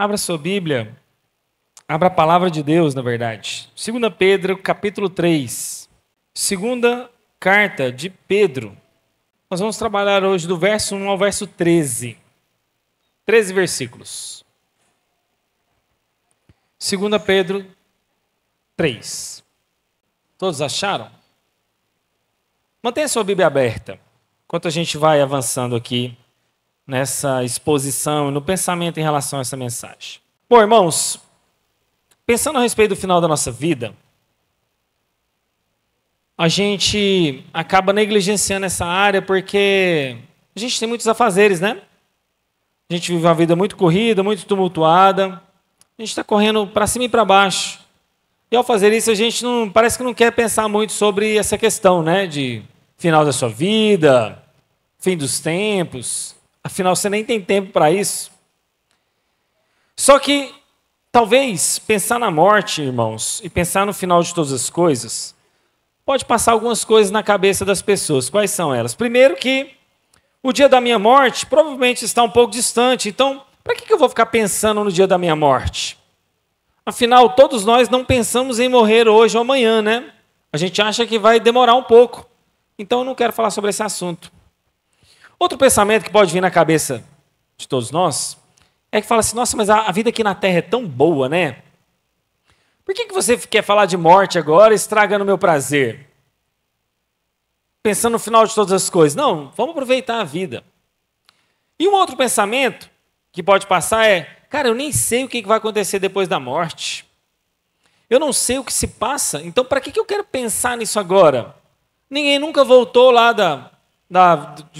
Abra sua Bíblia, abra a palavra de Deus, na verdade. 2 Pedro, capítulo 3. Segunda carta de Pedro. Nós vamos trabalhar hoje do verso 1 ao verso 13. 13 versículos. 2 Pedro 3. Todos acharam? Mantenha sua Bíblia aberta, enquanto a gente vai avançando aqui nessa exposição e no pensamento em relação a essa mensagem. Bom, irmãos, pensando a respeito do final da nossa vida, a gente acaba negligenciando essa área porque a gente tem muitos afazeres, né? A gente vive uma vida muito corrida, muito tumultuada, a gente está correndo para cima e para baixo. E ao fazer isso, a gente parece que não quer pensar muito sobre essa questão, né? De final da sua vida, fim dos tempos. Afinal, você nem tem tempo para isso. Só que, talvez, pensar na morte, irmãos, e pensar no final de todas as coisas, pode passar algumas coisas na cabeça das pessoas. Quais são elas? Primeiro que o dia da minha morte provavelmente está um pouco distante. Então, para que eu vou ficar pensando no dia da minha morte? Afinal, todos nós não pensamos em morrer hoje ou amanhã, né? A gente acha que vai demorar um pouco. Então, eu não quero falar sobre esse assunto. Outro pensamento que pode vir na cabeça de todos nós é que fala assim, nossa, mas a vida aqui na Terra é tão boa, né? Por que você quer falar de morte agora, estragando o meu prazer? Pensando no final de todas as coisas. Não, vamos aproveitar a vida. E um outro pensamento que pode passar é, cara, eu nem sei o que vai acontecer depois da morte. Eu não sei o que se passa, então para que eu quero pensar nisso agora? Ninguém nunca voltou lá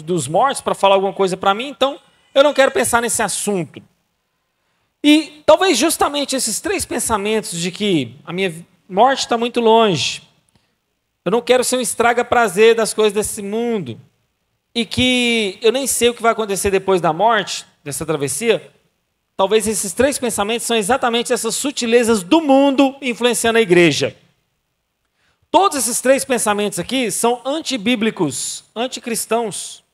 dos mortos para falar alguma coisa para mim, então eu não quero pensar nesse assunto. E talvez justamente esses três pensamentos de que a minha morte está muito longe, eu não quero ser um estraga-prazer das coisas desse mundo, e que eu nem sei o que vai acontecer depois da morte, dessa travessia, talvez esses três pensamentos são exatamente essas sutilezas do mundo influenciando a igreja. Todos esses três pensamentos aqui são antibíblicos, anticristãos.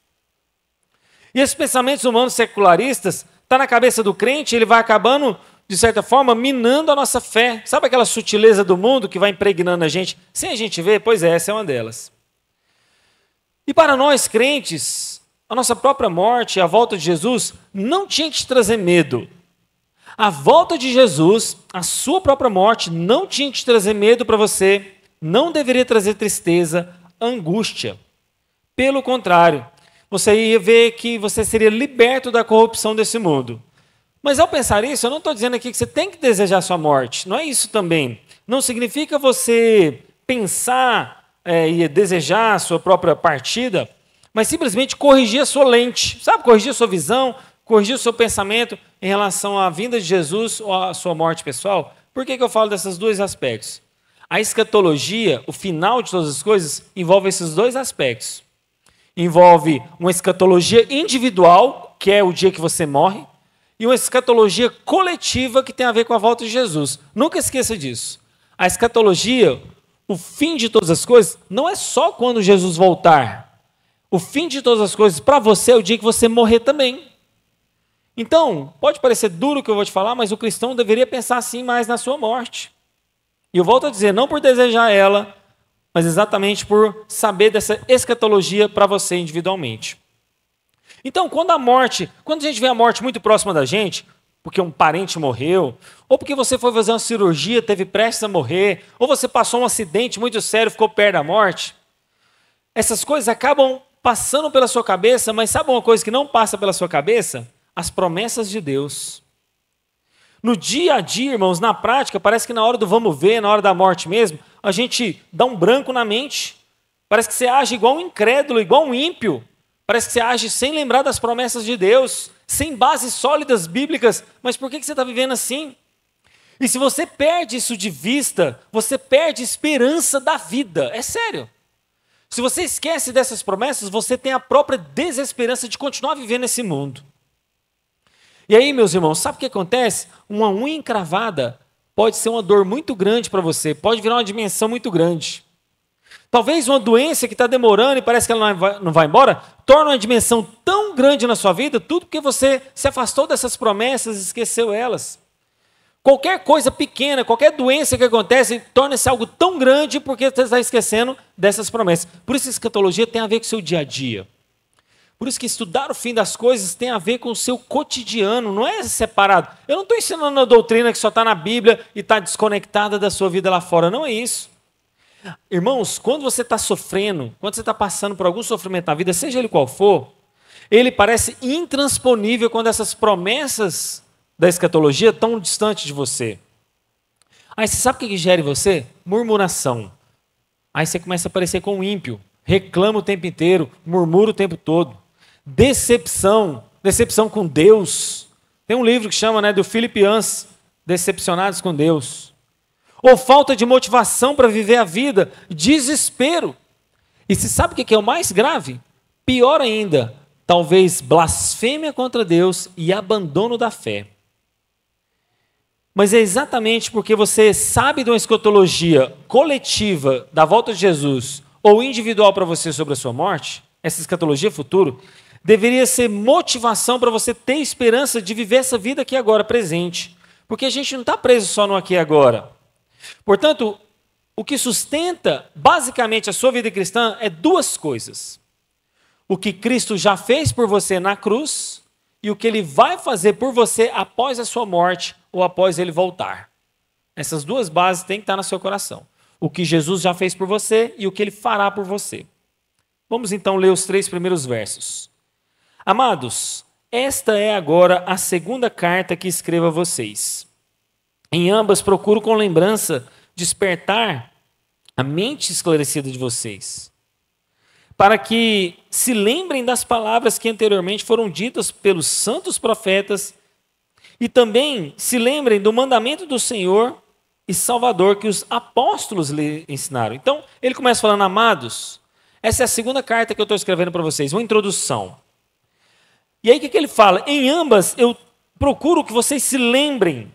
E esses pensamentos humanos secularistas estão na cabeça do crente, ele vai acabando, de certa forma, minando a nossa fé. Sabe aquela sutileza do mundo que vai impregnando a gente, sem a gente ver? Pois é, essa é uma delas. E para nós, crentes, a nossa própria morte, a volta de Jesus, não tinha que te trazer medo. A volta de Jesus, a sua própria morte, não tinha que te trazer medo para você. Não deveria trazer tristeza, angústia. Pelo contrário, você ia ver que você seria liberto da corrupção desse mundo. Mas ao pensar isso, eu não estou dizendo aqui que você tem que desejar a sua morte. Não é isso também. Não significa você pensar e desejar a sua própria partida, mas simplesmente corrigir a sua lente. Sabe, corrigir a sua visão, corrigir o seu pensamento em relação à vinda de Jesus ou à sua morte pessoal. Por que eu falo desses dois aspectos? A escatologia, o final de todas as coisas, envolve esses dois aspectos. Envolve uma escatologia individual, que é o dia que você morre, e uma escatologia coletiva, que tem a ver com a volta de Jesus. Nunca esqueça disso. A escatologia, o fim de todas as coisas, não é só quando Jesus voltar. O fim de todas as coisas, para você, é o dia que você morrer também. Então, pode parecer duro o que eu vou te falar, mas o cristão deveria pensar assim mais na sua morte. E eu volto a dizer, não por desejar ela, mas exatamente por saber dessa escatologia para você individualmente. Então, quando a gente vê a morte muito próxima da gente, porque um parente morreu, ou porque você foi fazer uma cirurgia, teve prestes a morrer, ou você passou um acidente muito sério, ficou perto da morte, essas coisas acabam passando pela sua cabeça, mas sabe uma coisa que não passa pela sua cabeça? As promessas de Deus. No dia a dia, irmãos, na prática, parece que na hora do vamos ver, na hora da morte mesmo, a gente dá um branco na mente. Parece que você age igual um incrédulo, igual um ímpio. Parece que você age sem lembrar das promessas de Deus, sem bases sólidas bíblicas. Mas por que você está vivendo assim? E se você perde isso de vista, você perde esperança da vida. É sério. Se você esquece dessas promessas, você tem a própria desesperança de continuar vivendo nesse mundo. E aí, meus irmãos, sabe o que acontece? Uma unha encravada pode ser uma dor muito grande para você, pode virar uma dimensão muito grande. Talvez uma doença que está demorando e parece que ela não vai embora, torna uma dimensão tão grande na sua vida, tudo porque você se afastou dessas promessas e esqueceu elas. Qualquer coisa pequena, qualquer doença que acontece, torna-se algo tão grande porque você está esquecendo dessas promessas. Por isso a escatologia tem a ver com o seu dia a dia. Por isso que estudar o fim das coisas tem a ver com o seu cotidiano, não é separado. Eu não estou ensinando uma doutrina que só está na Bíblia e está desconectada da sua vida lá fora, não é isso. Irmãos, quando você está sofrendo, quando você está passando por algum sofrimento na vida, seja ele qual for, ele parece intransponível quando essas promessas da escatologia estão distante de você. Aí você sabe o que gera em você? Murmuração. Aí você começa a parecer com um ímpio, reclama o tempo inteiro, murmura o tempo todo. Decepção com Deus. Tem um livro que chama, do Philip Yancey, Decepcionados com Deus. Ou falta de motivação para viver a vida, desespero. E você sabe o que é o mais grave? Pior ainda, talvez blasfêmia contra Deus e abandono da fé. Mas é exatamente porque você sabe de uma escatologia coletiva da volta de Jesus ou individual para você sobre a sua morte, essa escatologia futuro, deveria ser motivação para você ter esperança de viver essa vida aqui agora, presente. Porque a gente não está preso só no aqui e agora. Portanto, o que sustenta basicamente a sua vida cristã é duas coisas. O que Cristo já fez por você na cruz e o que Ele vai fazer por você após a sua morte ou após Ele voltar. Essas duas bases têm que estar no seu coração. O que Jesus já fez por você e o que Ele fará por você. Vamos então ler os 3 primeiros versos. Amados, esta é agora a segunda carta que escrevo a vocês. Em ambas procuro com lembrança despertar a mente esclarecida de vocês, para que se lembrem das palavras que anteriormente foram ditas pelos santos profetas e também se lembrem do mandamento do Senhor e Salvador que os apóstolos lhe ensinaram. Então, ele começa falando, amados, essa é a segunda carta que eu estou escrevendo para vocês, uma introdução. E aí o que ele fala? Em ambas eu procuro que vocês se lembrem.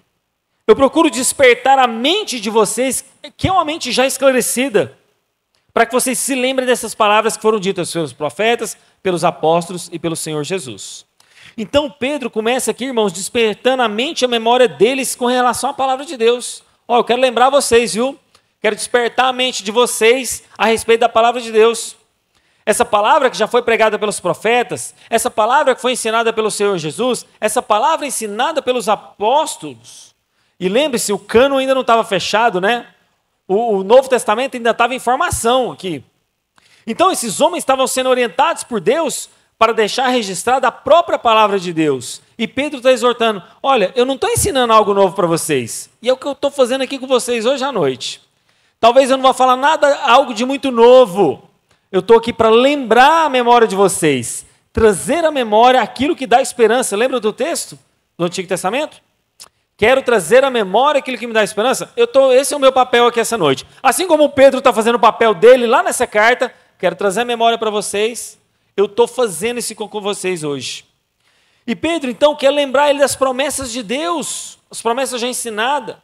Eu procuro despertar a mente de vocês, que é uma mente já esclarecida, para que vocês se lembrem dessas palavras que foram ditas pelos profetas, pelos apóstolos e pelo Senhor Jesus. Então Pedro começa aqui, irmãos, despertando a mente e a memória deles com relação à palavra de Deus. Eu quero lembrar vocês, viu? Quero despertar a mente de vocês a respeito da palavra de Deus. Essa palavra que já foi pregada pelos profetas, essa palavra que foi ensinada pelo Senhor Jesus, essa palavra ensinada pelos apóstolos. E lembre-se, o cânon ainda não estava fechado, né? O Novo Testamento ainda estava em formação aqui. Então esses homens estavam sendo orientados por Deus para deixar registrada a própria palavra de Deus. E Pedro está exortando, olha, eu não estou ensinando algo novo para vocês. E é o que eu estou fazendo aqui com vocês hoje à noite. Talvez eu não vá falar nada, algo de muito novo. Eu estou aqui para lembrar a memória de vocês. Trazer à memória aquilo que dá esperança. Lembra do texto do Antigo Testamento? Quero trazer à memória aquilo que me dá esperança. Esse é o meu papel aqui essa noite. Assim como o Pedro está fazendo o papel dele lá nessa carta, quero trazer a memória para vocês. Eu estou fazendo isso com vocês hoje. E Pedro, então, quer lembrar ele das promessas de Deus, as promessas já ensinadas.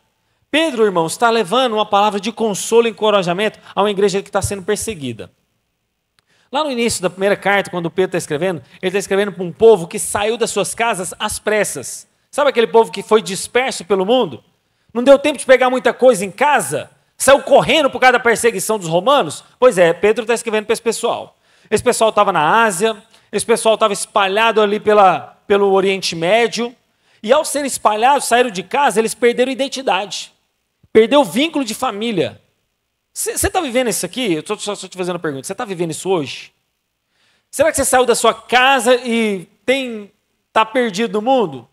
Pedro, irmãos, está levando uma palavra de consolo e encorajamento a uma igreja que está sendo perseguida. Lá no início da primeira carta, quando Pedro está escrevendo, ele está escrevendo para um povo que saiu das suas casas às pressas. Sabe aquele povo que foi disperso pelo mundo? Não deu tempo de pegar muita coisa em casa? Saiu correndo por causa da perseguição dos romanos? Pois é, Pedro está escrevendo para esse pessoal. Esse pessoal estava na Ásia, esse pessoal estava espalhado ali pelo Oriente Médio, e ao serem espalhados, saíram de casa, eles perderam identidade, perdeu o vínculo de família. Você está vivendo isso aqui? Eu estou só te fazendo uma pergunta. Você está vivendo isso hoje? Será que você saiu da sua casa e está perdido no mundo?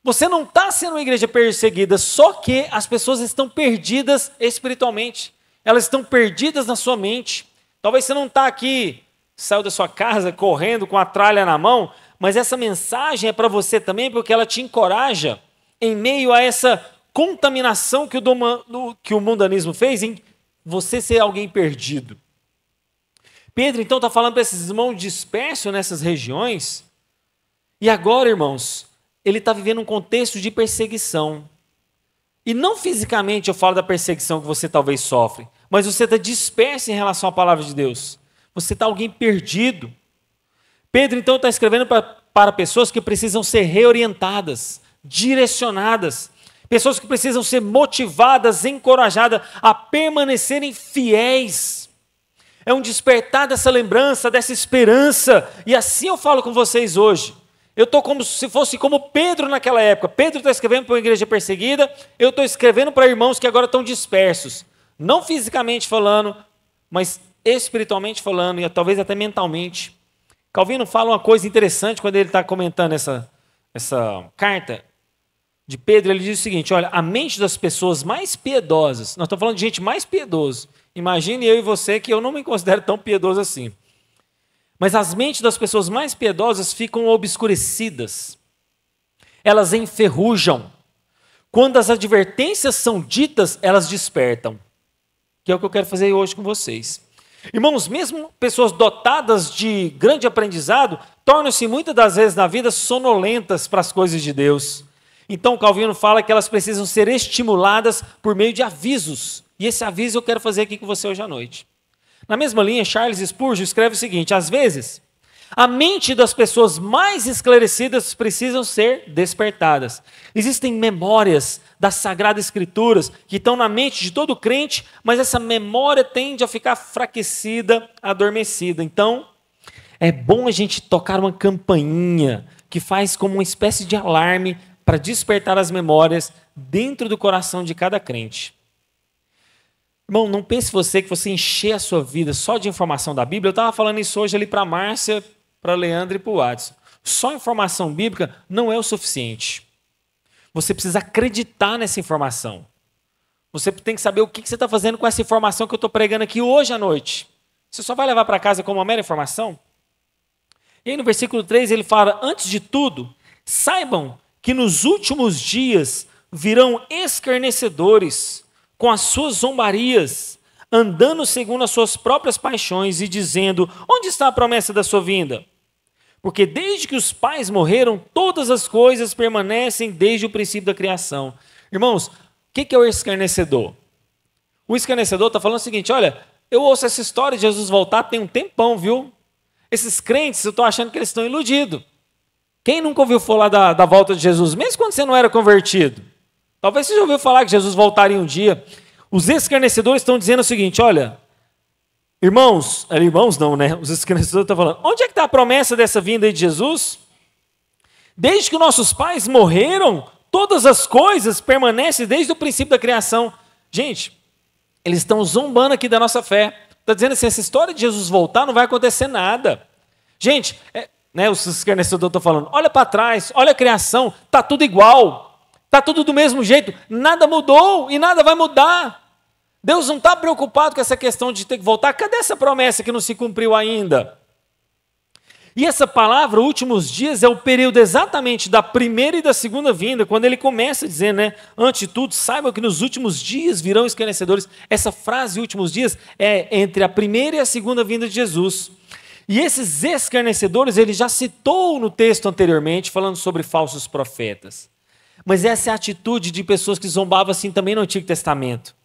Você não está sendo uma igreja perseguida, só que as pessoas estão perdidas espiritualmente. Elas estão perdidas na sua mente. Talvez você não está aqui, saiu da sua casa correndo com a tralha na mão, mas essa mensagem é para você também, porque ela te encoraja em meio a essa contaminação que o mundanismo fez em você ser alguém perdido. Pedro, então, está falando para esses irmãos dispersos nessas regiões, e agora, irmãos, ele está vivendo um contexto de perseguição. E não fisicamente eu falo da perseguição que você talvez sofre, mas você está disperso em relação à palavra de Deus. Você está alguém perdido. Pedro, então, está escrevendo para pessoas que precisam ser reorientadas, direcionadas. Pessoas que precisam ser motivadas, encorajadas a permanecerem fiéis. É um despertar dessa lembrança, dessa esperança. E assim eu falo com vocês hoje. Eu estou como se fosse como Pedro naquela época. Pedro está escrevendo para uma igreja perseguida, eu estou escrevendo para irmãos que agora estão dispersos. Não fisicamente falando, mas espiritualmente falando e talvez até mentalmente. Calvino fala uma coisa interessante quando ele está comentando essa carta de Pedro. Ele diz o seguinte: olha, a mente das pessoas mais piedosas, nós estamos falando de gente mais piedosa. Imagine eu e você que eu não me considero tão piedoso assim. Mas as mentes das pessoas mais piedosas ficam obscurecidas. Elas enferrujam. Quando as advertências são ditas, elas despertam. Que é o que eu quero fazer hoje com vocês. Irmãos, mesmo pessoas dotadas de grande aprendizado, tornam-se muitas das vezes na vida sonolentas para as coisas de Deus. Então Calvino fala que elas precisam ser estimuladas por meio de avisos. E esse aviso eu quero fazer aqui com você hoje à noite. Na mesma linha, Charles Spurgeon escreve o seguinte: às vezes, a mente das pessoas mais esclarecidas precisam ser despertadas. Existem memórias das Sagradas Escrituras que estão na mente de todo crente, mas essa memória tende a ficar enfraquecida, adormecida. Então, é bom a gente tocar uma campainha que faz como uma espécie de alarme para despertar as memórias dentro do coração de cada crente. Irmão, não pense que você encher a sua vida só de informação da Bíblia. Eu estava falando isso hoje ali para a Márcia, para a Leandro e para o Watson. Só informação bíblica não é o suficiente. Você precisa acreditar nessa informação. Você tem que saber o que você está fazendo com essa informação que eu estou pregando aqui hoje à noite. Você só vai levar para casa como uma mera informação? E aí no versículo 3 ele fala: antes de tudo, saibam que nos últimos dias virão escarnecedores, com as suas zombarias, andando segundo as suas próprias paixões e dizendo: onde está a promessa da sua vinda? Porque desde que os pais morreram, todas as coisas permanecem desde o princípio da criação. Irmãos, o que é o escarnecedor? O escarnecedor está falando o seguinte: olha, eu ouço essa história de Jesus voltar tem um tempão, viu? Esses crentes, eu estou achando que eles estão iludidos. Quem nunca ouviu falar da volta de Jesus, mesmo quando você não era convertido? Talvez você já ouviu falar que Jesus voltaria um dia. Os escarnecedores estão dizendo o seguinte: olha, irmãos não, né? Os escarnecedores estão falando: onde é que está a promessa dessa vinda aí de Jesus? Desde que nossos pais morreram, todas as coisas permanecem desde o princípio da criação. Gente, eles estão zombando aqui da nossa fé. Está dizendo assim: essa história de Jesus voltar não vai acontecer nada. Gente, os escarnecedores estão falando: olha para trás, olha a criação, está tudo igual. Está tudo do mesmo jeito, nada mudou e nada vai mudar. Deus não está preocupado com essa questão de ter que voltar. Cadê essa promessa que não se cumpriu ainda? E essa palavra, últimos dias, é o período exatamente da primeira e da segunda vinda, quando ele começa dizendo, antes de tudo, saibam que nos últimos dias virão escarnecedores. Essa frase, últimos dias, é entre a primeira e a segunda vinda de Jesus. E esses escarnecedores, ele já citou no texto anteriormente, falando sobre falsos profetas. Mas essa é a atitude de pessoas que zombavam assim também no Antigo Testamento.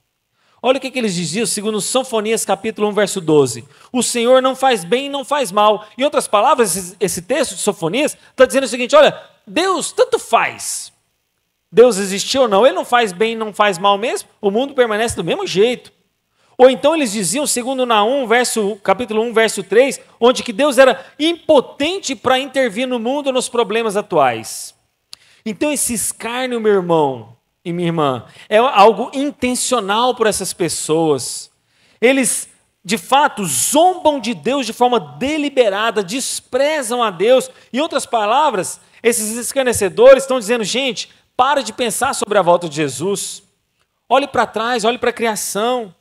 Olha o que eles diziam, segundo Sofonias capítulo 1, verso 12. O Senhor não faz bem e não faz mal. Em outras palavras, esse texto de Sofonias está dizendo o seguinte: olha, Deus tanto faz. Deus existiu ou não, Ele não faz bem e não faz mal mesmo, o mundo permanece do mesmo jeito. Ou então eles diziam, segundo Naum, capítulo 1, verso 3, onde que Deus era impotente para intervir no mundo nos problemas atuais. Então esse escárnio, meu irmão e minha irmã, é algo intencional por essas pessoas. Eles, de fato, zombam de Deus de forma deliberada, desprezam a Deus. Em outras palavras, esses escarnecedores estão dizendo: gente, para de pensar sobre a volta de Jesus. Olhe para trás, olhe para a criação.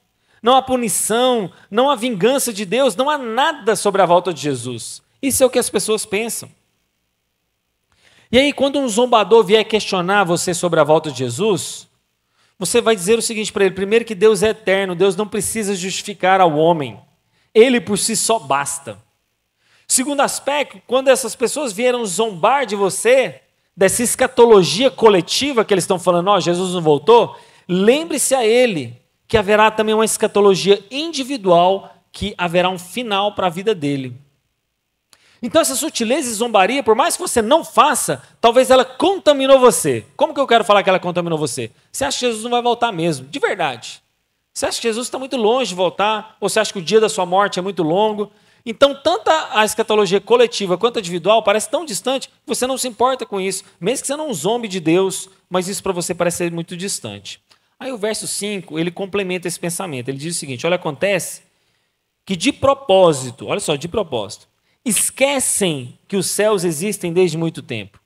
Não há punição, não há vingança de Deus, não há nada sobre a volta de Jesus. Isso é o que as pessoas pensam. E aí, quando um zombador vier questionar você sobre a volta de Jesus, você vai dizer o seguinte para ele: primeiro, que Deus é eterno, Deus não precisa justificar ao homem, Ele por si só basta. Segundo aspecto, quando essas pessoas vieram zombar de você, dessa escatologia coletiva que eles estão falando, Jesus não voltou, lembre-se a ele que haverá também uma escatologia individual, que haverá um final para a vida dele. Então essa sutileza e zombaria, por mais que você não faça, talvez ela contaminou você. Como que eu quero falar que ela contaminou você? Você acha que Jesus não vai voltar mesmo, de verdade. Você acha que Jesus está muito longe de voltar? Ou você acha que o dia da sua morte é muito longo? Então, tanto a escatologia coletiva quanto a individual parece tão distante que você não se importa com isso. Mesmo que você não zombe de Deus, mas isso para você parece ser muito distante. Aí o verso 5, ele complementa esse pensamento. Ele diz o seguinte, olha, acontece que de propósito, olha só, de propósito, esquecem que os céus existem desde muito tempo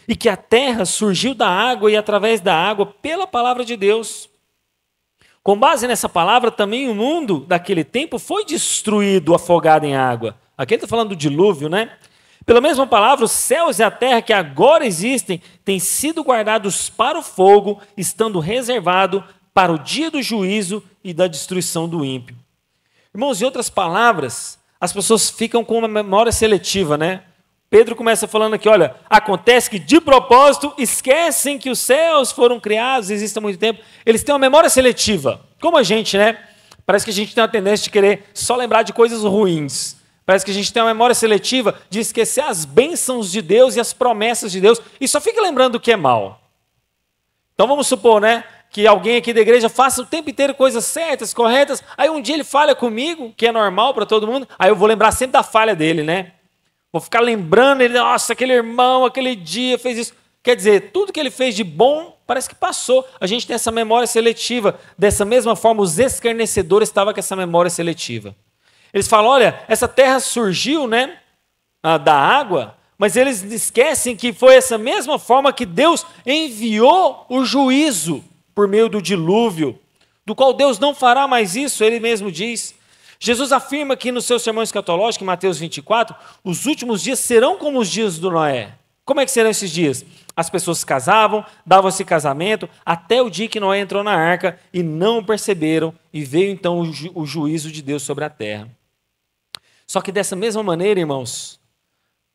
e que a terra surgiu da água e através da água pela palavra de Deus. Com base nessa palavra, também o mundo daquele tempo foi destruído, afogado em água. Aqui ele está falando do dilúvio, né? Pela mesma palavra, os céus e a terra que agora existem têm sido guardados para o fogo, estando reservado para o dia do juízo e da destruição do ímpio. Irmãos, em outras palavras, as pessoas ficam com uma memória seletiva, né? Pedro começa falando aqui, olha, acontece que de propósito esquecem que os céus foram criados, existem há muito tempo. Eles têm uma memória seletiva, como a gente, né? Parece que a gente tem uma tendência de querer só lembrar de coisas ruins. Parece que a gente tem uma memória seletiva de esquecer as bênçãos de Deus e as promessas de Deus e só fica lembrando do que é mal. Então vamos supor, né, que alguém aqui da igreja faça o tempo inteiro coisas certas, corretas, aí um dia ele falha comigo, que é normal para todo mundo, aí eu vou lembrar sempre da falha dele, né? Vou ficar lembrando ele, nossa, aquele irmão, aquele dia fez isso. Quer dizer, tudo que ele fez de bom parece que passou. A gente tem essa memória seletiva. Dessa mesma forma, os escarnecedores estavam com essa memória seletiva. Eles falam, olha, essa terra surgiu, né, da água, mas eles esquecem que foi essa mesma forma que Deus enviou o juízo por meio do dilúvio, do qual Deus não fará mais isso, ele mesmo diz. Jesus afirma que no seu sermão escatológico, em Mateus 24, os últimos dias serão como os dias do Noé. Como é que serão esses dias? As pessoas se casavam, davam-se casamento, até o dia que Noé entrou na arca e não o perceberam, e veio então o juízo de Deus sobre a terra. Só que dessa mesma maneira, irmãos,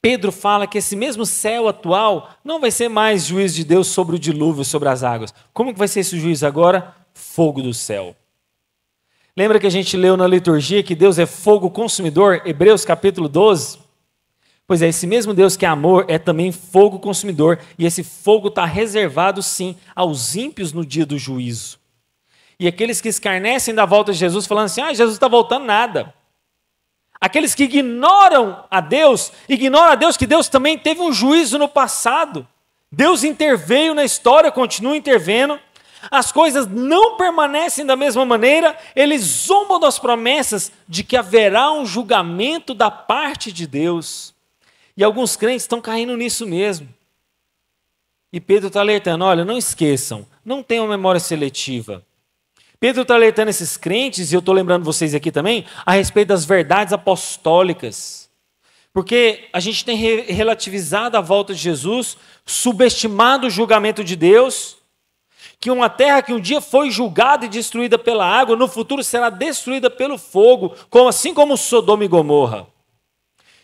Pedro fala que esse mesmo céu atual não vai ser mais juízo de Deus sobre o dilúvio, sobre as águas. Como que vai ser esse juízo agora? Fogo do céu. Lembra que a gente leu na liturgia que Deus é fogo consumidor? Hebreus capítulo 12. Pois é, esse mesmo Deus que é amor é também fogo consumidor. E esse fogo está reservado, sim, aos ímpios no dia do juízo. E aqueles que escarnecem da volta de Jesus, falando assim, Jesus está voltando nada. Aqueles que ignoram a Deus que Deus também teve um juízo no passado. Deus interveio na história, continua intervendo. As coisas não permanecem da mesma maneira, eles zombam das promessas de que haverá um julgamento da parte de Deus. E alguns crentes estão caindo nisso mesmo. E Pedro está alertando, olha, não esqueçam, não tenham memória seletiva. Pedro está alertando esses crentes, e eu estou lembrando vocês aqui também, a respeito das verdades apostólicas. Porque a gente tem relativizado a volta de Jesus, subestimado o julgamento de Deus, que uma terra que um dia foi julgada e destruída pela água, no futuro será destruída pelo fogo, assim como Sodoma e Gomorra.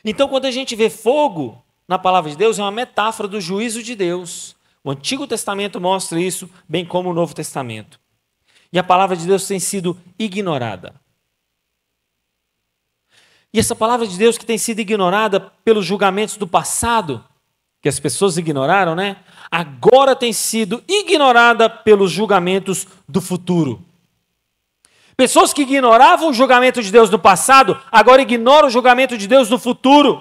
Então, quando a gente vê fogo na palavra de Deus, é uma metáfora do juízo de Deus. O Antigo Testamento mostra isso, bem como o Novo Testamento. E a palavra de Deus tem sido ignorada. E essa palavra de Deus que tem sido ignorada pelos julgamentos do passado, que as pessoas ignoraram, né? Agora tem sido ignorada pelos julgamentos do futuro. Pessoas que ignoravam o julgamento de Deus no passado, agora ignoram o julgamento de Deus no futuro.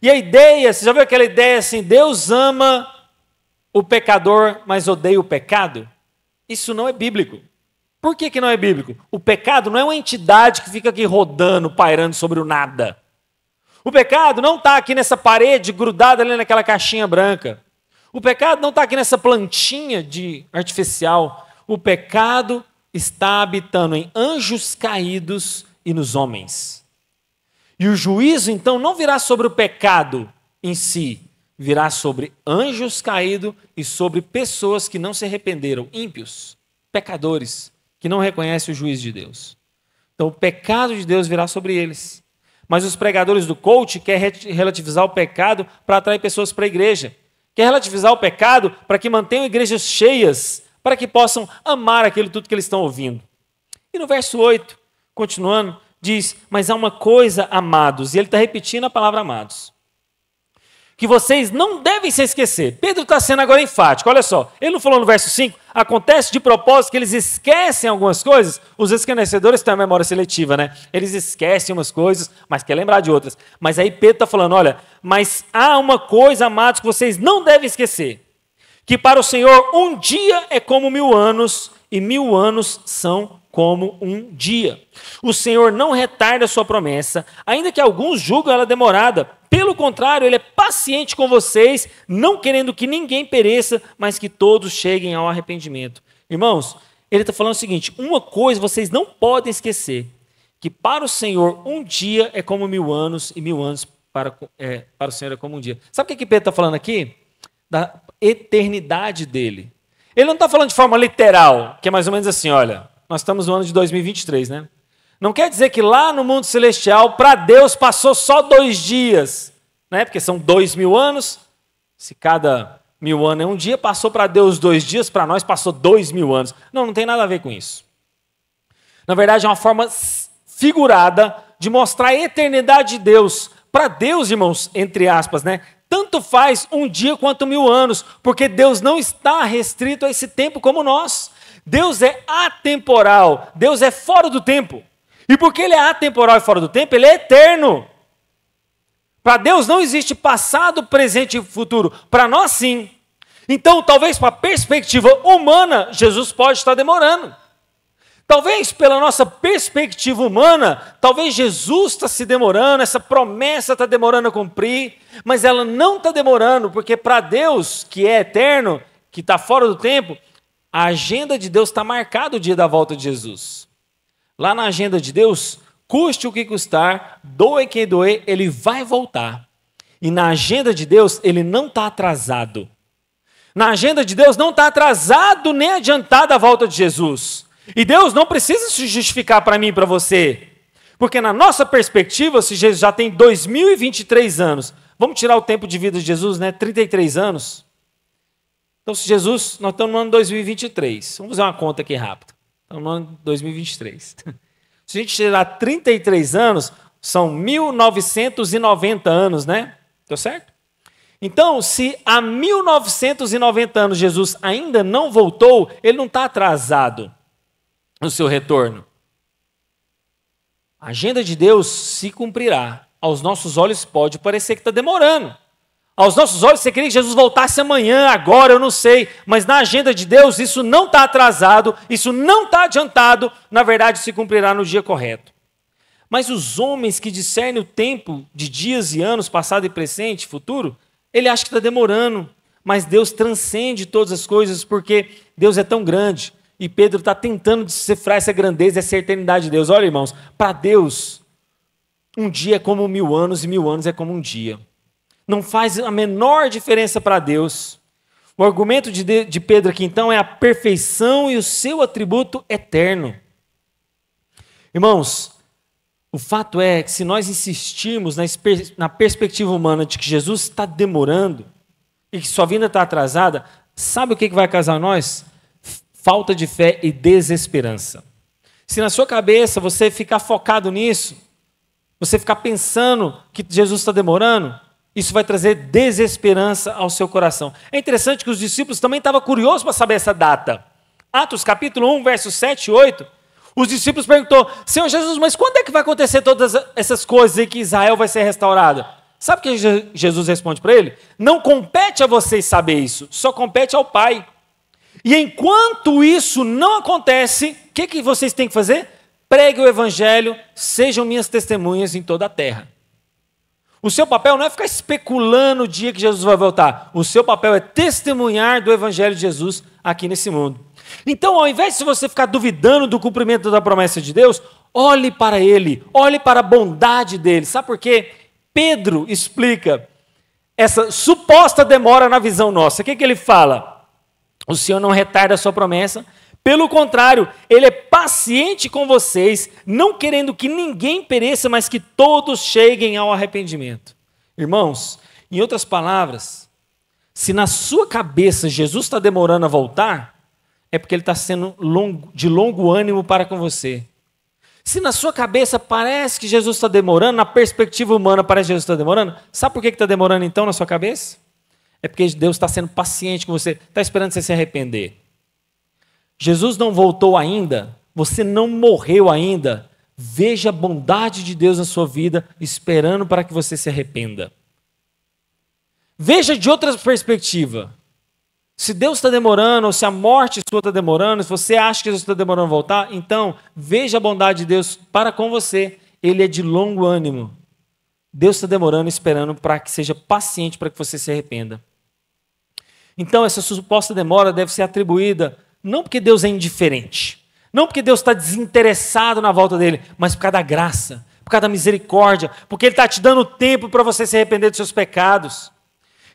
E a ideia, você já viu aquela ideia assim, Deus ama o pecador, mas odeia o pecado? Isso não é bíblico. Por que não é bíblico? O pecado não é uma entidade que fica aqui rodando, pairando sobre o nada. O pecado não está aqui nessa parede grudada ali naquela caixinha branca. O pecado não está aqui nessa plantinha artificial. O pecado está habitando em anjos caídos e nos homens. E o juízo, então, não virá sobre o pecado em si, virá sobre anjos caídos e sobre pessoas que não se arrependeram, ímpios, pecadores, que não reconhecem o juízo de Deus. Então, o pecado de Deus virá sobre eles. Mas os pregadores do coach querem relativizar o pecado para atrair pessoas para a igreja. Quer relativizar o pecado para que mantenham igrejas cheias, para que possam amar aquilo tudo que eles estão ouvindo. E no verso 8, continuando, diz, mas há uma coisa, amados, e ele está repetindo a palavra amados, que vocês não devem se esquecer. Pedro está sendo agora enfático, olha só, ele não falou no verso 5, acontece de propósito que eles esquecem algumas coisas, os esquecedores têm a memória seletiva, né? Eles esquecem umas coisas, mas quer lembrar de outras. Mas aí Pedro está falando, olha, mas há uma coisa, amados, que vocês não devem esquecer, que para o Senhor um dia é como 1000 anos, e 1000 anos são como um dia. O Senhor não retarda a sua promessa, ainda que alguns julgam ela demorada. Pelo contrário, ele é paciente com vocês, não querendo que ninguém pereça, mas que todos cheguem ao arrependimento. Irmãos, ele está falando o seguinte, uma coisa vocês não podem esquecer, que para o Senhor um dia é como 1000 anos, e 1000 anos para o Senhor é como um dia. Sabe o que Pedro está falando aqui? Da eternidade dele. Ele não está falando de forma literal, que é mais ou menos assim, olha, nós estamos no ano de 2023, né? Não quer dizer que lá no mundo celestial, para Deus, passou só 2 dias, né? Porque são 2000 anos, se cada 1000 anos é um dia, passou para Deus 2 dias, para nós passou 2000 anos. Não, não tem nada a ver com isso. Na verdade, é uma forma figurada de mostrar a eternidade de Deus. Para Deus, irmãos, entre aspas, né? Tanto faz um dia quanto 1000 anos, porque Deus não está restrito a esse tempo como nós. Deus é atemporal, Deus é fora do tempo. E porque Ele é atemporal e fora do tempo, Ele é eterno. Para Deus não existe passado, presente e futuro. Para nós, sim. Então, talvez para a perspectiva humana, Jesus pode estar demorando. Talvez pela nossa perspectiva humana, talvez Jesus está se demorando, essa promessa está demorando a cumprir, mas ela não está demorando, porque para Deus, que é eterno, que está fora do tempo, a agenda de Deus está marcada o dia da volta de Jesus. Lá na agenda de Deus, custe o que custar, doe quem doer, ele vai voltar. E na agenda de Deus, ele não está atrasado. Na agenda de Deus não está atrasado nem adiantado a volta de Jesus. E Deus não precisa se justificar para mim e para você. Porque na nossa perspectiva, se Jesus já tem 2023 anos, vamos tirar o tempo de vida de Jesus, né? 33 anos. Então, se Jesus, nós estamos no ano 2023. Vamos fazer uma conta aqui rápido. Estamos no ano 2023. Se a gente tirar 33 anos, são 1990 anos, né? Deu certo? Então, se há 1990 anos Jesus ainda não voltou, ele não está atrasado no seu retorno. A agenda de Deus se cumprirá. Aos nossos olhos pode parecer que está demorando. Aos nossos olhos você queria que Jesus voltasse amanhã, agora, eu não sei. Mas na agenda de Deus isso não está atrasado, isso não está adiantado. Na verdade se cumprirá no dia correto. Mas os homens que discernem o tempo de dias e anos, passado e presente, futuro, ele acha que está demorando. Mas Deus transcende todas as coisas porque Deus é tão grande. E Pedro está tentando decifrar essa grandeza, essa eternidade de Deus. Olha, irmãos, para Deus, um dia é como 1000 anos e 1000 anos é como um dia. Não faz a menor diferença para Deus. O argumento de Pedro aqui, então, é a perfeição e o seu atributo eterno. Irmãos, o fato é que se nós insistirmos na perspectiva humana de que Jesus está demorando e que sua vinda está atrasada, sabe o que vai causar em nós? Falta de fé e desesperança. Se na sua cabeça você ficar focado nisso, você ficar pensando que Jesus está demorando, isso vai trazer desesperança ao seu coração. É interessante que os discípulos também estavam curiosos para saber essa data. Atos capítulo 1, versos 7 e 8, os discípulos perguntou: Senhor Jesus, mas quando é que vai acontecer todas essas coisas e que Israel vai ser restaurada? Sabe o que Jesus responde para ele? Não compete a vocês saber isso, só compete ao Pai. E enquanto isso não acontece, o que vocês têm que fazer? Pregue o evangelho, sejam minhas testemunhas em toda a terra. O seu papel não é ficar especulando o dia que Jesus vai voltar. O seu papel é testemunhar do evangelho de Jesus aqui nesse mundo. Então, ao invés de você ficar duvidando do cumprimento da promessa de Deus, olhe para Ele, olhe para a bondade dEle. Sabe por quê? Pedro explica essa suposta demora na visão nossa. O que ele fala? O Senhor não retarda a sua promessa, pelo contrário, Ele é paciente com vocês, não querendo que ninguém pereça, mas que todos cheguem ao arrependimento. Irmãos, em outras palavras, se na sua cabeça Jesus está demorando a voltar, é porque Ele está sendo de longo ânimo para com você. Se na sua cabeça parece que Jesus está demorando, na perspectiva humana parece que Jesus está demorando, sabe por que está demorando então na sua cabeça? É porque Deus está sendo paciente com você, está esperando você se arrepender. Jesus não voltou ainda, você não morreu ainda. Veja a bondade de Deus na sua vida, esperando para que você se arrependa. Veja de outra perspectiva. Se Deus está demorando, ou se a morte sua está demorando, se você acha que Jesus está demorando a voltar, então veja a bondade de Deus para com você. Ele é de longo ânimo. Deus está demorando, esperando para que seja paciente, para que você se arrependa. Então essa suposta demora deve ser atribuída, não porque Deus é indiferente, não porque Deus está desinteressado na volta dele, mas por causa da graça, por causa da misericórdia, porque Ele está te dando tempo para você se arrepender dos seus pecados.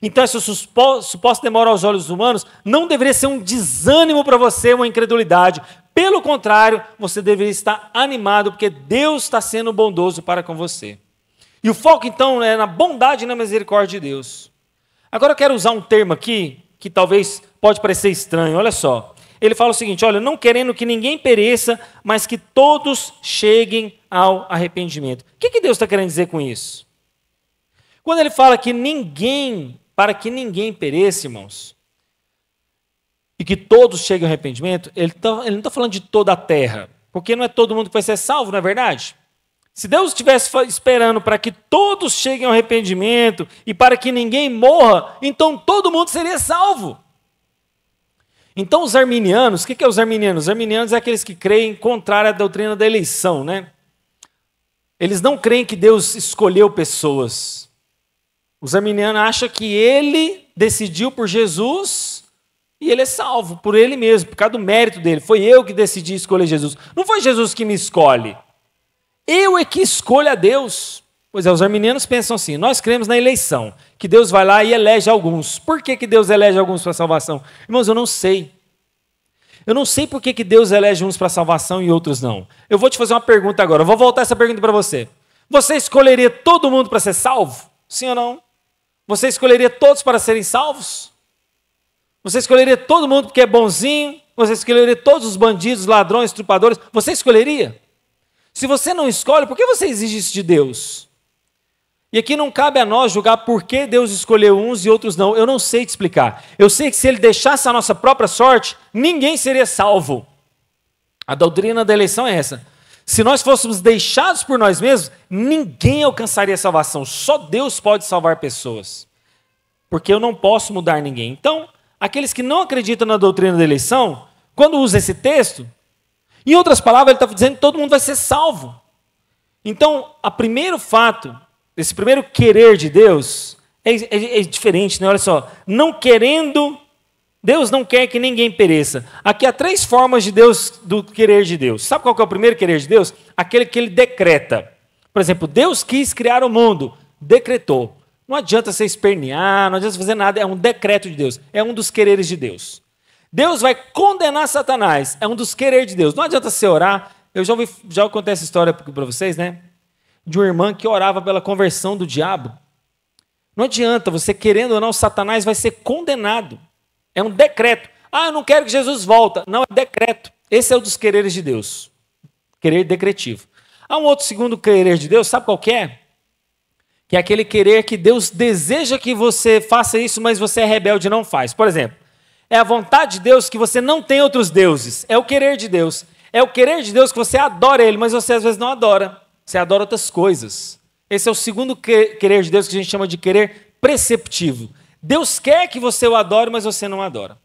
Então essa suposta demora aos olhos humanos não deveria ser um desânimo para você, uma incredulidade. Pelo contrário, você deveria estar animado, porque Deus está sendo bondoso para com você. E o foco então é na bondade e na misericórdia de Deus. Agora eu quero usar um termo aqui, que talvez pode parecer estranho, olha só. Ele fala o seguinte, olha, não querendo que ninguém pereça, mas que todos cheguem ao arrependimento. O que Deus está querendo dizer com isso? Quando ele fala que para que ninguém pereça, irmãos, e que todos cheguem ao arrependimento, ele não está falando de toda a terra, porque não é todo mundo que vai ser salvo, não é verdade? Se Deus estivesse esperando para que todos cheguem ao arrependimento e para que ninguém morra, então todo mundo seria salvo. Então os arminianos, o que é os arminianos? Os arminianos é aqueles que creem contrário à doutrina da eleição, né? Eles não creem que Deus escolheu pessoas. Os arminianos acham que ele decidiu por Jesus e ele é salvo por ele mesmo, por causa do mérito dele. Foi eu que decidi escolher Jesus. Não foi Jesus que me escolhe. Eu é que escolho a Deus. Pois é, os arminianos pensam assim, nós cremos na eleição, que Deus vai lá e elege alguns. Por que Deus elege alguns para a salvação? Irmãos, eu não sei. Eu não sei por que Deus elege uns para a salvação e outros não. Eu vou te fazer uma pergunta agora, eu vou voltar essa pergunta para você. Você escolheria todo mundo para ser salvo? Sim ou não? Você escolheria todos para serem salvos? Você escolheria todo mundo porque é bonzinho? Você escolheria todos os bandidos, ladrões, estrupadores? Você escolheria? Se você não escolhe, por que você exige isso de Deus? E aqui não cabe a nós julgar por que Deus escolheu uns e outros não. Eu não sei te explicar. Eu sei que se Ele deixasse a nossa própria sorte, ninguém seria salvo. A doutrina da eleição é essa. Se nós fôssemos deixados por nós mesmos, ninguém alcançaria a salvação. Só Deus pode salvar pessoas. Porque eu não posso mudar ninguém. Então, aqueles que não acreditam na doutrina da eleição, quando usa esse texto, em outras palavras, ele está dizendo que todo mundo vai ser salvo. Então, o primeiro fato, esse primeiro querer de Deus, é diferente, né? Olha só, não querendo... Deus não quer que ninguém pereça. Aqui há 3 formas de Deus, do querer de Deus. Sabe qual que é o primeiro querer de Deus? Aquele que Ele decreta. Por exemplo, Deus quis criar o mundo, decretou. Não adianta você espernear, não adianta fazer nada, é um decreto de Deus. É um dos quereres de Deus. Deus vai condenar Satanás, é um dos quereres de Deus. Não adianta você orar. Eu já contei essa história para vocês, né? De uma irmã que orava pela conversão do diabo. Não adianta, você querendo ou não, Satanás vai ser condenado. É um decreto. Ah, eu não quero que Jesus volte. Não, é decreto. Esse é um dos quereres de Deus. Querer decretivo. Há um outro segundo querer de Deus, sabe qual que é? Que é aquele querer que Deus deseja que você faça isso, mas você é rebelde e não faz. Por exemplo, é a vontade de Deus que você não tenha outros deuses. É o querer de Deus. É o querer de Deus que você adora Ele, mas você às vezes não adora. Você adora outras coisas. Esse é o segundo querer de Deus que a gente chama de querer preceptivo. Deus quer que você o adore, mas você não adora.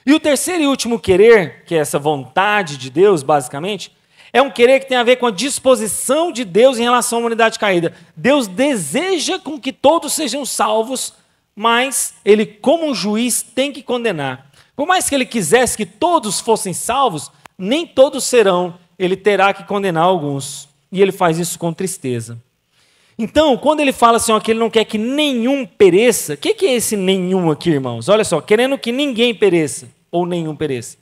E o terceiro e último querer, que é essa vontade de Deus, basicamente, é um querer que tem a ver com a disposição de Deus em relação à humanidade caída. Deus deseja com que todos sejam salvos, mas Ele, como um juiz, tem que condenar. Por mais que Ele quisesse que todos fossem salvos, nem todos serão. Ele terá que condenar alguns. E Ele faz isso com tristeza. Então, quando ele fala assim, ó, que ele não quer que nenhum pereça, o que é esse nenhum aqui, irmãos? Olha só, querendo que ninguém pereça, ou nenhum pereça.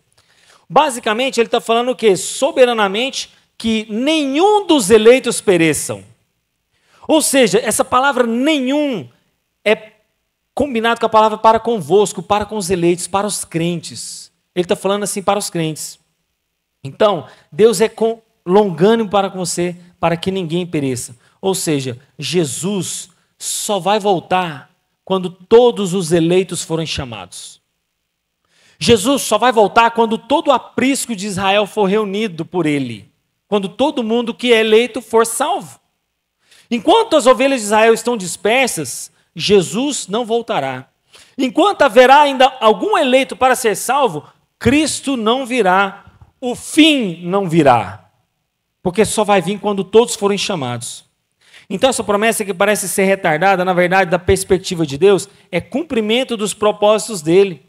Basicamente, ele está falando o quê? Soberanamente, que nenhum dos eleitos pereçam. Ou seja, essa palavra nenhum é combinado com a palavra para convosco, para com os eleitos, para os crentes. Ele está falando assim para os crentes. Então, Deus é longânimo para com você, para que ninguém pereça. Ou seja, Jesus só vai voltar quando todos os eleitos forem chamados. Jesus só vai voltar quando todo o aprisco de Israel for reunido por ele. Quando todo mundo que é eleito for salvo. Enquanto as ovelhas de Israel estão dispersas, Jesus não voltará. Enquanto haverá ainda algum eleito para ser salvo, Cristo não virá, o fim não virá. Porque só vai vir quando todos forem chamados. Então essa promessa que parece ser retardada, na verdade, da perspectiva de Deus, é cumprimento dos propósitos dele.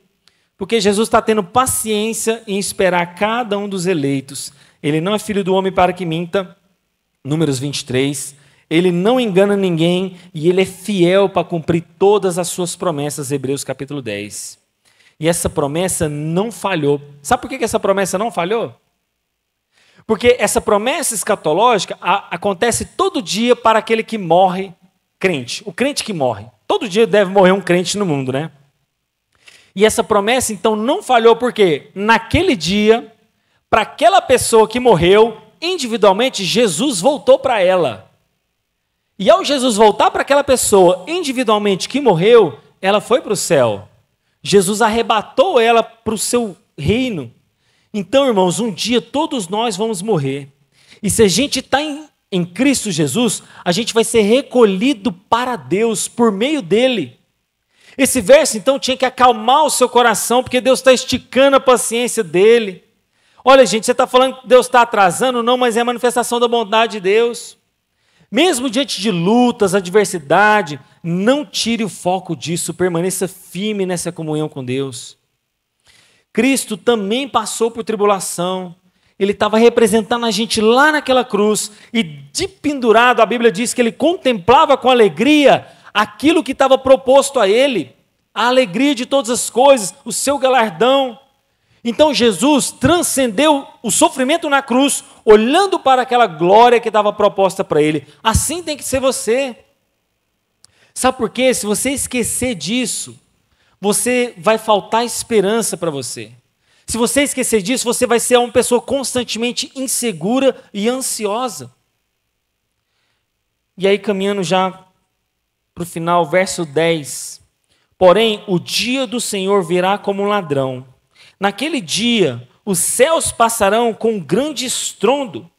Porque Jesus está tendo paciência em esperar cada um dos eleitos. Ele não é filho do homem para que minta, Números 23. Ele não engana ninguém e ele é fiel para cumprir todas as suas promessas, Hebreus capítulo 10. E essa promessa não falhou. Sabe por que essa promessa não falhou? Porque essa promessa escatológica acontece todo dia para aquele que morre crente. O crente que morre. Todo dia deve morrer um crente no mundo, né? E essa promessa, então, não falhou porque naquele dia, para aquela pessoa que morreu, individualmente, Jesus voltou para ela. E ao Jesus voltar para aquela pessoa individualmente que morreu, ela foi para o céu. Jesus arrebatou ela para o seu reino. Então, irmãos, um dia todos nós vamos morrer. E se a gente está em Cristo Jesus, a gente vai ser recolhido para Deus por meio dele. Esse verso, então, tinha que acalmar o seu coração, porque Deus está esticando a paciência dele. Olha, gente, você está falando que Deus está atrasando? Não, mas é a manifestação da bondade de Deus. Mesmo diante de lutas, adversidade, não tire o foco disso, permaneça firme nessa comunhão com Deus. Cristo também passou por tribulação, ele estava representando a gente lá naquela cruz, e de pendurado, a Bíblia diz que ele contemplava com alegria aquilo que estava proposto a ele, a alegria de todas as coisas, o seu galardão. Então Jesus transcendeu o sofrimento na cruz, olhando para aquela glória que estava proposta para ele. Assim tem que ser você. Sabe por quê? Se você esquecer disso, você vai faltar esperança para você. Se você esquecer disso, você vai ser uma pessoa constantemente insegura e ansiosa. E aí, caminhando já para o final, verso 10. Porém, o dia do Senhor virá como um ladrão. Naquele dia, os céus passarão com grande estrondo,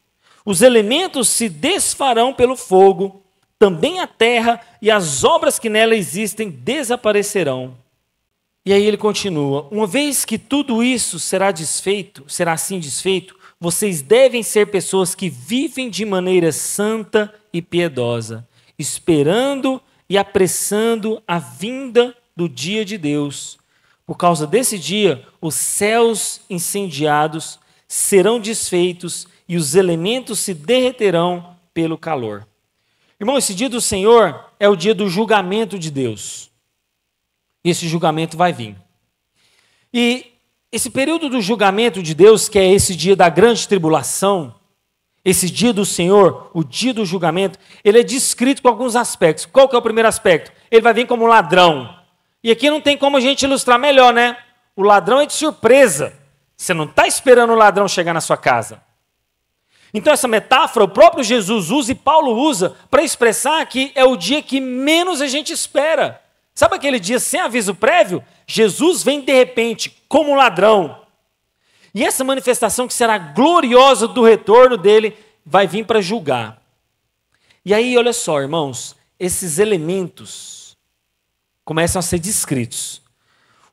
os elementos se desfarão pelo fogo, também a terra e as obras que nela existem desaparecerão. E aí ele continua: uma vez que tudo isso será assim desfeito, vocês devem ser pessoas que vivem de maneira santa e piedosa, esperando e apressando a vinda do dia de Deus. Por causa desse dia, os céus incendiados serão desfeitos e os elementos se derreterão pelo calor. Irmão, esse dia do Senhor é o dia do julgamento de Deus. Esse julgamento vai vir. E esse período do julgamento de Deus, que é esse dia da grande tribulação, esse dia do Senhor, o dia do julgamento, ele é descrito com alguns aspectos. Qual que é o primeiro aspecto? Ele vai vir como um ladrão. E aqui não tem como a gente ilustrar melhor, né? O ladrão é de surpresa. Você não está esperando o ladrão chegar na sua casa. Então essa metáfora o próprio Jesus usa e Paulo usa para expressar que é o dia que menos a gente espera. Sabe aquele dia sem aviso prévio? Jesus vem de repente como um ladrão. E essa manifestação que será gloriosa do retorno dele vai vir para julgar. E aí, olha só, irmãos, esses elementos começam a ser descritos.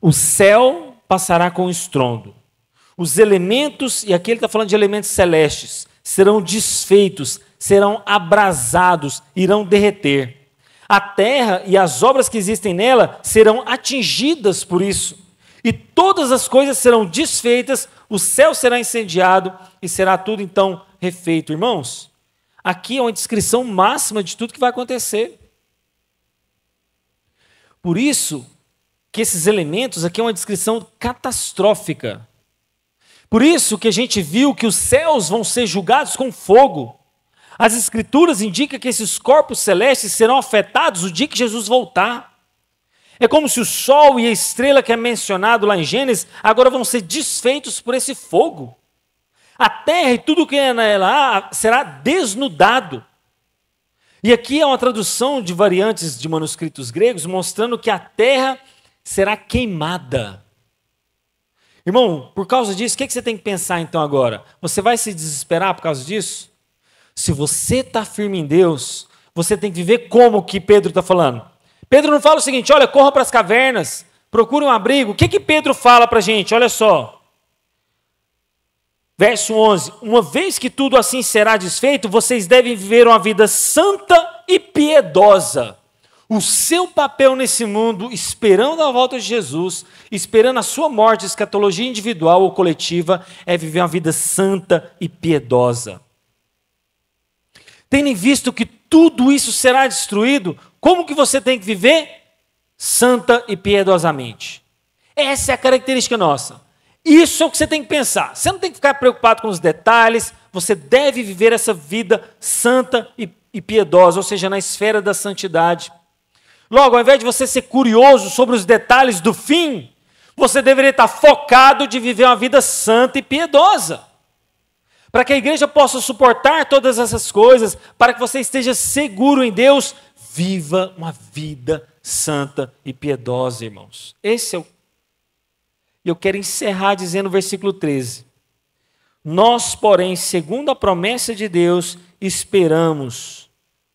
O céu passará com estrondo. Os elementos, e aqui ele está falando de elementos celestes, serão desfeitos, serão abrasados, irão derreter. A terra e as obras que existem nela serão atingidas por isso. E todas as coisas serão desfeitas, o céu será incendiado e será tudo então refeito. Irmãos, aqui é uma descrição máxima de tudo que vai acontecer. Por isso que esses elementos aqui é uma descrição catastrófica. Por isso que a gente viu que os céus vão ser julgados com fogo. As Escrituras indicam que esses corpos celestes serão afetados o dia que Jesus voltar. É como se o sol e a estrela que é mencionado lá em Gênesis agora vão ser desfeitos por esse fogo. A terra e tudo que é nela há será desnudado. E aqui é uma tradução de variantes de manuscritos gregos mostrando que a terra será queimada. Irmão, por causa disso, o que você tem que pensar então agora? Você vai se desesperar por causa disso? Se você está firme em Deus, você tem que viver como que Pedro está falando. Pedro não fala o seguinte, olha, corra para as cavernas, procure um abrigo. O que Pedro fala para a gente? Olha só. Verso 11, uma vez que tudo assim será desfeito, vocês devem viver uma vida santa e piedosa. O seu papel nesse mundo, esperando a volta de Jesus, esperando a sua morte, escatologia individual ou coletiva, é viver uma vida santa e piedosa. Tendo em visto que tudo isso será destruído, como que você tem que viver? Santa e piedosamente. Essa é a característica nossa. Isso é o que você tem que pensar. Você não tem que ficar preocupado com os detalhes. Você deve viver essa vida santa e piedosa, ou seja, na esfera da santidade. Logo, ao invés de você ser curioso sobre os detalhes do fim, você deveria estar focado de viver uma vida santa e piedosa. Para que a igreja possa suportar todas essas coisas, para que você esteja seguro em Deus, viva uma vida santa e piedosa, irmãos. Esse é o E eu quero encerrar dizendo o versículo 13. Nós, porém, segundo a promessa de Deus, esperamos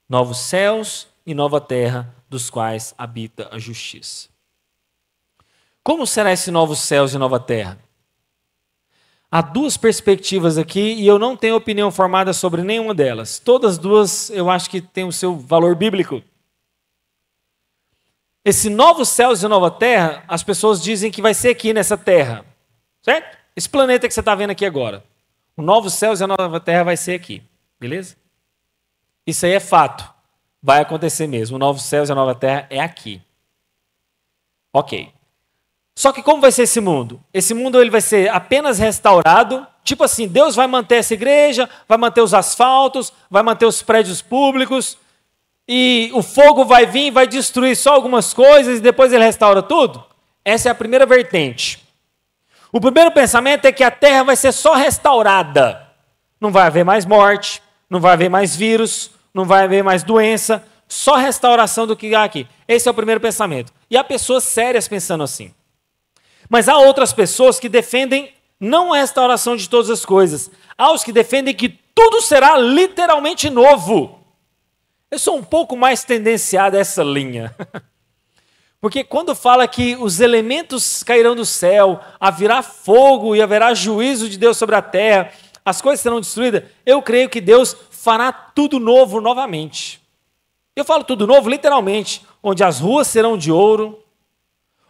novos céus e nova terra, dos quais habita a justiça. Como será esse novos céus e nova terra? Há duas perspectivas aqui e eu não tenho opinião formada sobre nenhuma delas. Todas duas eu acho que têm o seu valor bíblico. Esse novos céus e nova terra, as pessoas dizem que vai ser aqui nessa terra, certo? Esse planeta que você está vendo aqui agora. O novos céus e a nova terra vai ser aqui, beleza? Isso aí é fato, vai acontecer mesmo. O novos céus e a nova terra é aqui. Ok. Só que como vai ser esse mundo? Esse mundo ele vai ser apenas restaurado, tipo assim, Deus vai manter essa igreja, vai manter os asfaltos, vai manter os prédios públicos, e o fogo vai vir, vai destruir só algumas coisas e depois ele restaura tudo? Essa é a primeira vertente. O primeiro pensamento é que a terra vai ser só restaurada. Não vai haver mais morte, não vai haver mais vírus, não vai haver mais doença, só restauração do que há aqui. Esse é o primeiro pensamento. E há pessoas sérias pensando assim. Mas há outras pessoas que defendem não a restauração de todas as coisas. Há os que defendem que tudo será literalmente novo. Eu sou um pouco mais tendenciado a essa linha. Porque quando fala que os elementos cairão do céu, haverá fogo e haverá juízo de Deus sobre a terra, as coisas serão destruídas, eu creio que Deus fará tudo novo novamente. Eu falo tudo novo literalmente, onde as ruas serão de ouro,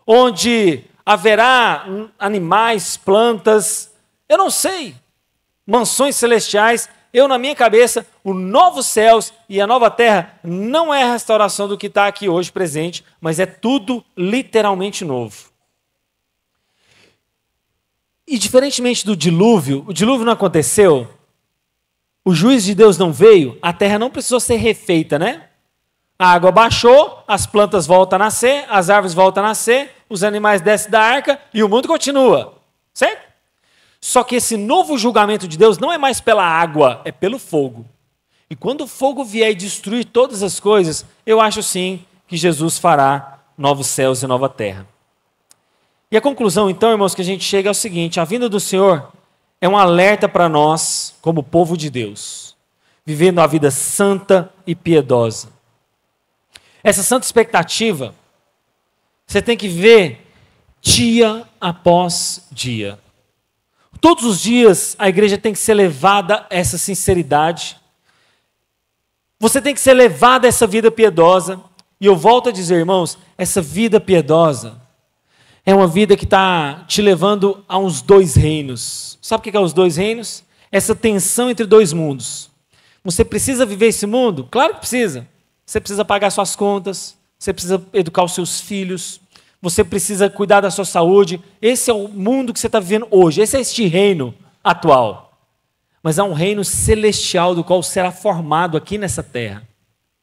onde haverá animais, plantas, eu não sei, mansões celestiais. Eu, na minha cabeça, o novo céus e a nova terra não é a restauração do que está aqui hoje presente, mas é tudo literalmente novo. E diferentemente do dilúvio, o dilúvio não aconteceu, o juízo de Deus não veio, a terra não precisou ser refeita, né? A água baixou, as plantas voltam a nascer, as árvores voltam a nascer, os animais descem da arca e o mundo continua, certo? Só que esse novo julgamento de Deus não é mais pela água, é pelo fogo. E quando o fogo vier e destruir todas as coisas, eu acho sim que Jesus fará novos céus e nova terra. E a conclusão então, irmãos, que a gente chega é o seguinte: a vinda do Senhor é um alerta para nós, como povo de Deus, vivendo a vida santa e piedosa. Essa santa expectativa, você tem que ver dia após dia. Todos os dias a igreja tem que ser levada a essa sinceridade. Você tem que ser levado a essa vida piedosa. E eu volto a dizer, irmãos, essa vida piedosa é uma vida que está te levando a uns dois reinos. Sabe o que é os dois reinos? Essa tensão entre dois mundos. Você precisa viver esse mundo? Claro que precisa. Você precisa pagar suas contas, você precisa educar os seus filhos, você precisa cuidar da sua saúde. Esse é o mundo que você está vivendo hoje. Esse é este reino atual. Mas há um reino celestial do qual será formado aqui nessa terra,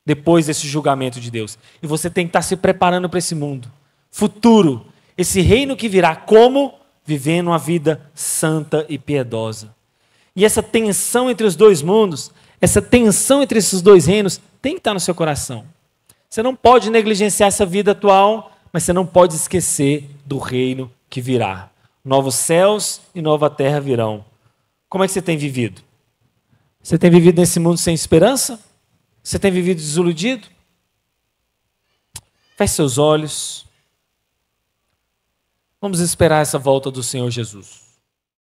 depois desse julgamento de Deus. E você tem que estar se preparando para esse mundo futuro. Esse reino que virá como? Vivendo uma vida santa e piedosa. E essa tensão entre os dois mundos, essa tensão entre esses dois reinos, tem que estar no seu coração. Você não pode negligenciar essa vida atual, mas você não pode esquecer do reino que virá. Novos céus e nova terra virão. Como é que você tem vivido? Você tem vivido nesse mundo sem esperança? Você tem vivido desiludido? Feche seus olhos. Vamos esperar essa volta do Senhor Jesus.